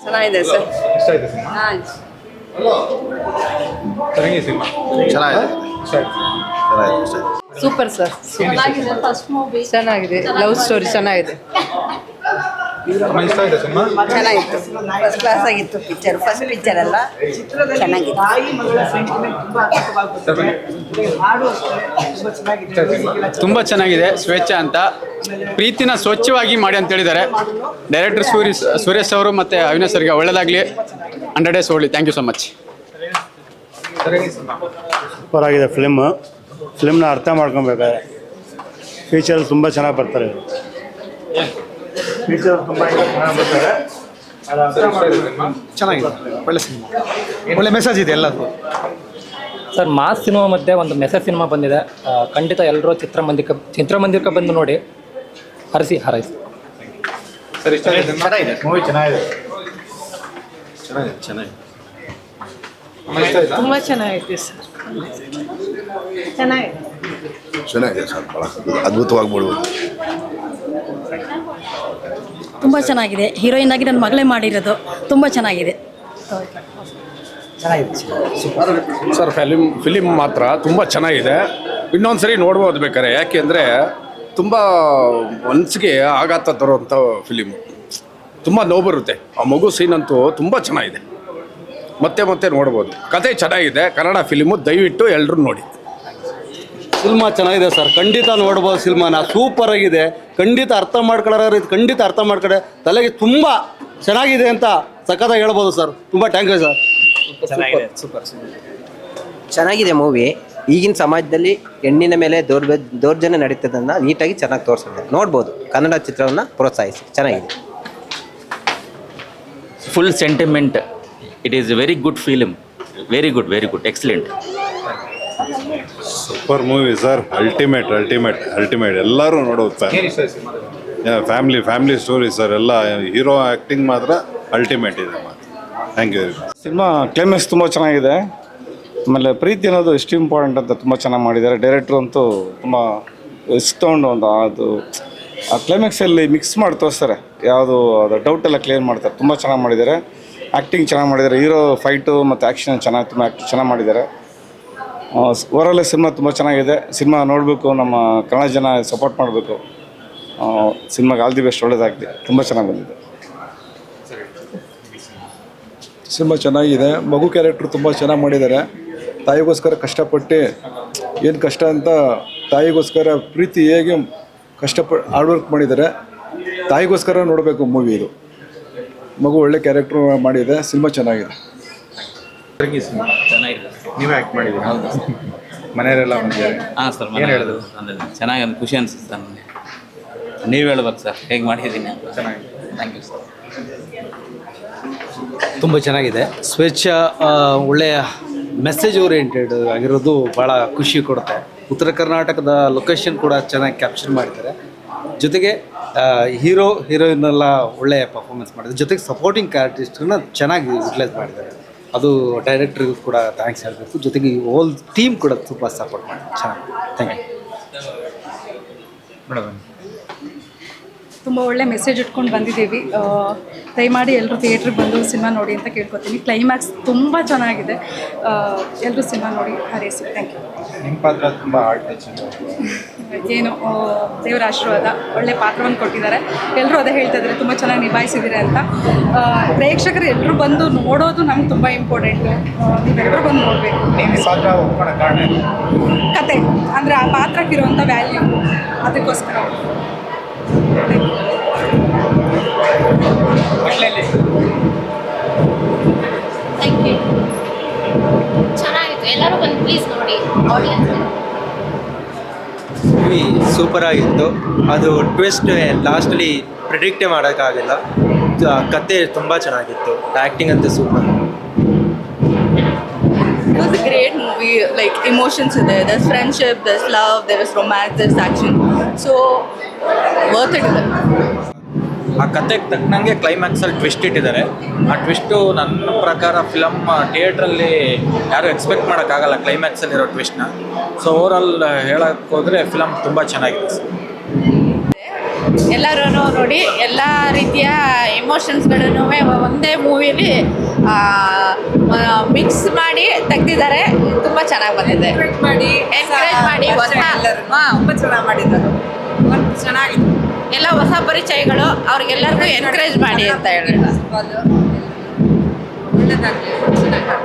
ಚೆನ್ನಾಗಿದೆ ಸರ್. ಇಷ್ಟ ಆಯ್ತು ಸಿನಿಮಾ? ಹಾಂ, ಹೆಂಗೆ ಸಿನಿಮಾ? ಚೆನ್ನಾಗಿದೆ. Super sir. ಚೆನ್ನಾಗಿದೆ ಫಸ್ಟ್ ಮೂವಿ. ಚೆನ್ನಾಗಿದೆ, ಲವ್ ಸ್ಟೋರಿ ಚೆನ್ನಾಗಿದೆ. ಅಮ್ಮ ಇಷ್ಟ ಆಯ್ತಾ ಸಿನಿಮಾ? ಚೆನ್ನಾಗಿತ್ತು, ಫಸ್ಟ್ ಕ್ಲಾಸ್ ಆಗಿತ್ತು ಪಿಕ್ಚರ್. ಫಸ್ಟ್ ಪಿಕ್ಚರ್ ಅಲ್ಲ, ಚೆನ್ನಾಗಿದೆ. ತುಂಬ ಚೆನ್ನಾಗಿದೆ. ಸ್ವೇಚ್ಛ ಅಂತ ಪ್ರೀತಿನ ಸ್ವಚ್ಛವಾಗಿ ಮಾಡಿ ಅಂತ ಹೇಳಿದ್ದಾರೆ ಡೈರೆಕ್ಟರ್ ಸುರೇಶ್ ಅವರು ಮತ್ತು ಅವಿನಾಶ್ ಅವರಿಗೆ. ಒಳ್ಳೆಯದಾಗಲಿ, 100 days ಓಡಲಿ. Thank you so much. Super ಆಗಿದೆ ಫಿಲ್ಮ್ನ ಅರ್ಥ ಮಾಡ್ಕೊಬೇಕಾದ್ರೆ. ಫೀಚರ್ ತುಂಬ ಚೆನ್ನಾಗಿ ಬರ್ತಾರೆ, ಫೀಚರ್ ತುಂಬ ಚೆನ್ನಾಗಿ ಬರ್ತಾರೆ. ಚೆನ್ನಾಗಿದೆ, ಒಳ್ಳೆ ಸಿನಿಮಾ, ಒಳ್ಳೆ ಮೆಸೇಜ್ ಇದೆ ಎಲ್ಲದೂ. ಸರ್ ಮಾಸ್ ಸಿನಿಮಾ ಮಧ್ಯೆ ಒಂದು ಮೆಸೇಜ್ ಸಿನಿಮಾ ಬಂದಿದೆ. ಖಂಡಿತ ಎಲ್ಲರೂ ಚಿತ್ರಮಂದಿರಕ್ಕೆ ಬಂದು ನೋಡಿ, ಹರಿಸಿ ಹಾರೈಸಿ. ಸರ್ ಇಷ್ಟ ಆಯ್ತು ಸಿನಿಮಾ? ಮೂವಿ ಚೆನ್ನಾಗಿದೆ. ಅಮ್ಮ ಇಷ್ಟ ಆಯ್ತಾ? ತುಂಬ ಚೆನ್ನಾಗಿದೆ ಸರ್. ಚೆನ್ನಾಗಿದೆ ಸರ್, ಭಾಳ ಅದ್ಭುತವಾಗಿ ಮಾಡ್ಬೋದು. ತುಂಬ ಚೆನ್ನಾಗಿದೆ. ಹೀರೋಯಿನ್ ಆಗಿ ನನ್ನ ಮಗಳೇ ಮಾಡಿರೋದು. ತುಂಬ ಚೆನ್ನಾಗಿದೆ. ಸರ್ ಫಿಲಿಮ್ ಮಾತ್ರ ತುಂಬ ಚೆನ್ನಾಗಿದೆ. ಇನ್ನೊಂದ್ಸರಿ ನೋಡ್ಬೋದು ಬೇಕಾರೆ. ಯಾಕೆಂದರೆ ತುಂಬ ಮನಸ್ಸಿಗೆ ಆಘಾತ ತರುವಂಥ ಫಿಲಿಮು. ತುಂಬ ನೋವು ಬರುತ್ತೆ. ಆ ಮಗು ಸೀನಂತೂ ತುಂಬ ಚೆನ್ನಾಗಿದೆ. ಮತ್ತೆ ನೋಡ್ಬೋದು. ಕತೆ ಚೆನ್ನಾಗಿದೆ. ಕನ್ನಡ ಫಿಲಿಮು, ದಯವಿಟ್ಟು ಎಲ್ಲರೂ ನೋಡಿ. ಸಿನಿಮಾ ಚೆನ್ನಾಗಿದೆ ಸರ್, ಖಂಡಿತ ನೋಡ್ಬೋದು. ಸಿನಿಮಾನ ಸೂಪರ್ ಆಗಿದೆ. ಖಂಡಿತ ಅರ್ಥ ಮಾಡ್ಕೊಳ್ಳೋರು ಇದು ಖಂಡಿತ ಅರ್ಥ ಮಾಡ್ಕೊಳ್ಳೆ. ತಲೆಗೆ ತುಂಬ ಚೆನ್ನಾಗಿದೆ ಅಂತ ಸಖತ್ತಾಗಿ ಹೇಳ್ಬೋದು ಸರ್. ತುಂಬ ಥ್ಯಾಂಕ್ ಯು ಸರ್. ಚೆನ್ನಾಗಿದೆ ಮೂವಿ. ಈಗಿನ ಸಮಾಜದಲ್ಲಿ ಹೆಣ್ಣಿನ ಮೇಲೆ ದೌರ್ಜನ್ಯ ನಡೀತದನ್ನ ನೀಟಾಗಿ ಚೆನ್ನಾಗಿ ತೋರಿಸಿದೆ. ನೋಡ್ಬೋದು. ಕನ್ನಡ ಚಿತ್ರವನ್ನು ಪ್ರೋತ್ಸಾಹಿಸಿ. ಚೆನ್ನಾಗಿದೆ. Full sentiment. It is very good film. Very good, excellent. Super movie sir. Ultimate ಎಲ್ಲರೂ ನೋಡೋದು ಸರ್. ಏನು ಇಷ್ಟ ಆಯ್ತು ಸಿನಿಮಾ? Family story sir. ಎಲ್ಲ ಹೀರೋ ಆ್ಯಕ್ಟಿಂಗ್ ಮಾತ್ರ ಅಲ್ಟಿಮೇಟ್ ಇದೆ. Thank you. ಸಿನಿಮಾ ಕ್ಲೈಮ್ಯಾಕ್ಸ್ ತುಂಬ ಚೆನ್ನಾಗಿದೆ. ಆಮೇಲೆ ಪ್ರೀತಿ ಅನ್ನೋದು ಎಷ್ಟು ಇಂಪಾರ್ಟೆಂಟ್ ಅಂತ ತುಂಬ ಚೆನ್ನಾಗಿ ಮಾಡಿದ್ದಾರೆ. ಡೈರೆಕ್ಟ್ರು ಅಂತೂ ತುಂಬ ಇಸ್ಕೊಂಡು ಅದು ಆ ಕ್ಲೈಮ್ಯಾಕ್ಸಲ್ಲಿ ಮಿಕ್ಸ್ ಮಾಡಿ ತೋರಿಸ್ತಾರೆ. ಯಾವುದು ಅದು ಡೌಟೆಲ್ಲ ಕ್ಲಿಯರ್ ಮಾಡ್ತಾರೆ. ತುಂಬ ಚೆನ್ನಾಗಿ ಮಾಡಿದ್ದಾರೆ. ಆ್ಯಕ್ಟಿಂಗ್ ಚೆನ್ನಾಗಿ ಮಾಡಿದ್ದಾರೆ. ಹೀರೋ ಫೈಟು ಮತ್ತು ಆ್ಯಕ್ಷನ್ ಚೆನ್ನಾಗಿ ಮಾಡಿದ್ದಾರೆ. ಓವರಾಲ್ ಸಿನಿಮಾ ತುಂಬ ಚೆನ್ನಾಗಿದೆ. ಸಿನಿಮಾ ನೋಡಬೇಕು. ನಮ್ಮ ಕನ್ನಡ ಜನ ಸಪೋರ್ಟ್ ಮಾಡಬೇಕು. ಸಿನಿಮಾಗೆ ಆಲ್ ದಿ ಬೆಸ್ಟ್. ಒಳ್ಳೆಯದಾಗಲಿ. ತುಂಬ ಚೆನ್ನಾಗಿ ಬಂದಿದೆ. ಸಿನಿಮಾ ಚೆನ್ನಾಗಿದೆ. ಮಗು ಕ್ಯಾರೆಕ್ಟ್ರು ತುಂಬ ಚೆನ್ನಾಗಿ ಮಾಡಿದ್ದಾರೆ. ತಾಯಿಗೋಸ್ಕರ ಕಷ್ಟಪಟ್ಟು ಏನು ಕಷ್ಟ ಅಂತ ತಾಯಿಗೋಸ್ಕರ ಪ್ರೀತಿ ಹೇಗೆ ಹಾರ್ಡ್ ವರ್ಕ್ ಮಾಡಿದ್ದಾರೆ. ತಾಯಿಗೋಸ್ಕರ ನೋಡಬೇಕು ಮೂವಿ ಇದು. ಮಗು ಒಳ್ಳೆ ಕ್ಯಾರೆಕ್ಟ್ರು ಮಾಡಿದೆ. ಸಿನಿಮಾ ಚೆನ್ನಾಗಿದೆ. ಚೆನ್ನಾಗಿದೆ. ನೀವೇ ಆ್ಯಕ್ಟ್ ಮಾಡಿದ್ದೀರಾ? ಮನೆಯವರೆಲ್ಲ ಬಂದಿದ್ದಾರೆ. ಹಾಂ ಸರ್, ಏನು ಹೇಳಿದ್ರು? ಚೆನ್ನಾಗಿ ಖುಷಿ ಅನಿಸುತ್ತೆ ಸರ್. ನನಗೆ ನೀವು ಹೇಳ್ಬೇಕು ಸರ್, ಹೇಗೆ ಮಾಡಿದ್ದೀನಿ ಅಂತ. ಚೆನ್ನಾಗಿದೆ. Thank you sir. ತುಂಬ ಚೆನ್ನಾಗಿದೆ. ಸ್ವೇಚ್ಛ ಒಳ್ಳೆಯ ಮೆಸೇಜ್ ಓರಿಯೆಂಟೆಡ್ ಆಗಿರೋದು ಭಾಳ ಖುಷಿ ಕೊಡುತ್ತೆ. ಉತ್ತರ ಕರ್ನಾಟಕದ ಲೊಕೇಶನ್ ಕೂಡ ಚೆನ್ನಾಗಿ ಕ್ಯಾಪ್ಚರ್ ಮಾಡಿದ್ದಾರೆ. ಜೊತೆಗೆ ಹೀರೋಯಿನ್ ಎಲ್ಲ ಒಳ್ಳೆಯ ಪರ್ಫಾರ್ಮೆನ್ಸ್ ಮಾಡಿದ್ದಾರೆ. ಜೊತೆಗೆ ಸಪೋರ್ಟಿಂಗ್ ಕ್ಯಾರೆಕ್ಟರ್ಸ್ಗಳನ್ನ ಚೆನ್ನಾಗಿ ಯುಟಿಲೈಸ್ ಮಾಡಿದ್ದಾರೆ. ಅದು ಡೈರೆಕ್ಟ್ರಿಗೂ ಕೂಡ ಥ್ಯಾಂಕ್ಸ್ ಹೇಳಬೇಕು. ಜೊತೆಗೆ ಹೋಲ್ ಟೀಮ್ ಕೂಡ ತುಂಬ ಸಪೋರ್ಟ್ ಮಾಡಿದ್ದಾರೆ. ಚೆನ್ನಾಗಿ. Thank you madam. ತುಂಬ ಒಳ್ಳೆ ಮೆಸೇಜ್ ಇಟ್ಕೊಂಡು ಬಂದಿದ್ದೀವಿ. ದಯಮಾಡಿ ಎಲ್ಲರೂ ಥಿಯೇಟ್ರಿಗೆ ಬಂದು ಸಿನಿಮಾ ನೋಡಿ ಅಂತ ಕೇಳ್ಕೊತೀನಿ. ಕ್ಲೈಮ್ಯಾಕ್ಸ್ ತುಂಬ ಚೆನ್ನಾಗಿದೆ. ಎಲ್ಲರೂ ಸಿನಿಮಾ ನೋಡಿ ಹಾರೈಸಿ. Thank you. ನಿಮ್ಮ ಪಾತ್ರ ತುಂಬ ಹಾರ್ಟ್ ಟಚಿಂಗ್. ಏನು ದೇವರ ಆಶೀರ್ವಾದ. ಒಳ್ಳೆ ಪಾತ್ರವನ್ನು ಕೊಟ್ಟಿದ್ದಾರೆ. ಎಲ್ಲರೂ ಅದೇ ಹೇಳ್ತಾ ಇದ್ದಾರೆ, ತುಂಬ ಚೆನ್ನಾಗಿ ನಿಭಾಯಿಸಿದ್ದೀರಿ ಅಂತ. ಪ್ರೇಕ್ಷಕರು ಎಲ್ಲರೂ ಬಂದು ನೋಡೋದು ನಮ್ಗೆ ತುಂಬ ಇಂಪಾರ್ಟೆಂಟು. ನೀವೆಲ್ಲರೂ ಬಂದು ನೋಡಬೇಕು. ನಿಮ್ಮ ಪಾತ್ರ ಒಪ್ಕೊಳ್ಳೋ ಕಾರಣ ಏನು? ಕತೆ ಅಂದರೆ ಆ ಪಾತ್ರಕ್ಕಿರುವಂಥ ವ್ಯಾಲ್ಯೂ, ಅದಕ್ಕೋಸ್ಕರ. Thank you. ಚೆನ್ನಾಗಿತ್ತು. ಎಲ್ಲರೂ ಬಂದು ಪ್ಲೀಸ್ ನೋಡಿ. ಆಡಿಯನ್ಸ್ ಮೂವಿ ಸೂಪರ್ ಆಗಿತ್ತು. ಅದು ಟ್ವಿಸ್ಟ್ ಲಾಸ್ಟಲ್ಲಿ ಪ್ರಿಡಿಕ್ಟೇ ಮಾಡೋಕ್ಕಾಗಿಲ್ಲ. ಕತೆ ತುಂಬ ಚೆನ್ನಾಗಿತ್ತು. ಆ್ಯಕ್ಟಿಂಗ್ ಅಂತೂ super. It was a great movie. Like emotions are there. There's friendship, there's love, there's romance, there's action. So worth it. ಆ ಕತೆಗೆ ತಕ್ಕನಂಗೆ ಕ್ಲೈಮ್ಯಾಕ್ಸಲ್ಲಿ ಟ್ವಿಸ್ಟ್ ಇಟ್ಟಿದ್ದಾರೆ. ಆ ಟ್ವಿಸ್ಟು ನನ್ನ ಪ್ರಕಾರ ಫಿಲಮ್ ಥಿಯೇಟ್ರಲ್ಲಿ ಯಾರೂ ಎಕ್ಸ್ಪೆಕ್ಟ್ ಮಾಡೋಕ್ಕಾಗಲ್ಲ ಕ್ಲೈಮ್ಯಾಕ್ಸಲ್ಲಿರೋ ಟ್ವಿಸ್ಟ್ನ. ಸೊ ಓವರಾಲ್ ಹೇಳೋಕ್ಕೆ ಹೋದರೆ ಫಿಲಮ್ ತುಂಬ ಚೆನ್ನಾಗಿದೆ ಸರ್. ಎಲ್ಲರೂ ನೋಡಿ ಎಲ್ಲ ರೀತಿಯ ಎಮೋಷನ್ಸ್ಗಳನ್ನು ಒಂದೇ ಮೂವಿಲಿ ಮಿಕ್ಸ್ ಮಾಡಿ ತೆಗ್ದಿದ್ದಾರೆ. ತುಂಬ ಚೆನ್ನಾಗಿ ಬಂದಿದೆ. ಎನ್ಕರೇಜ್ ಮಾಡಿ ಹೊಸ ತುಂಬ ಚೆನ್ನಾಗಿ ಮಾಡಿದ್ದಾರೆ. ಚೆನ್ನಾಗಿದೆ. ಎಲ್ಲ ಹೊಸ ಪರಿಚಯಗಳು ಅವ್ರಿಗೆಲ್ಲರಿಗೂ ಎನ್ಕರೇಜ್ ಮಾಡಿ ಅಂತ ಹೇಳಿ. ಒಳ್ಳೆದಾಗಲಿ.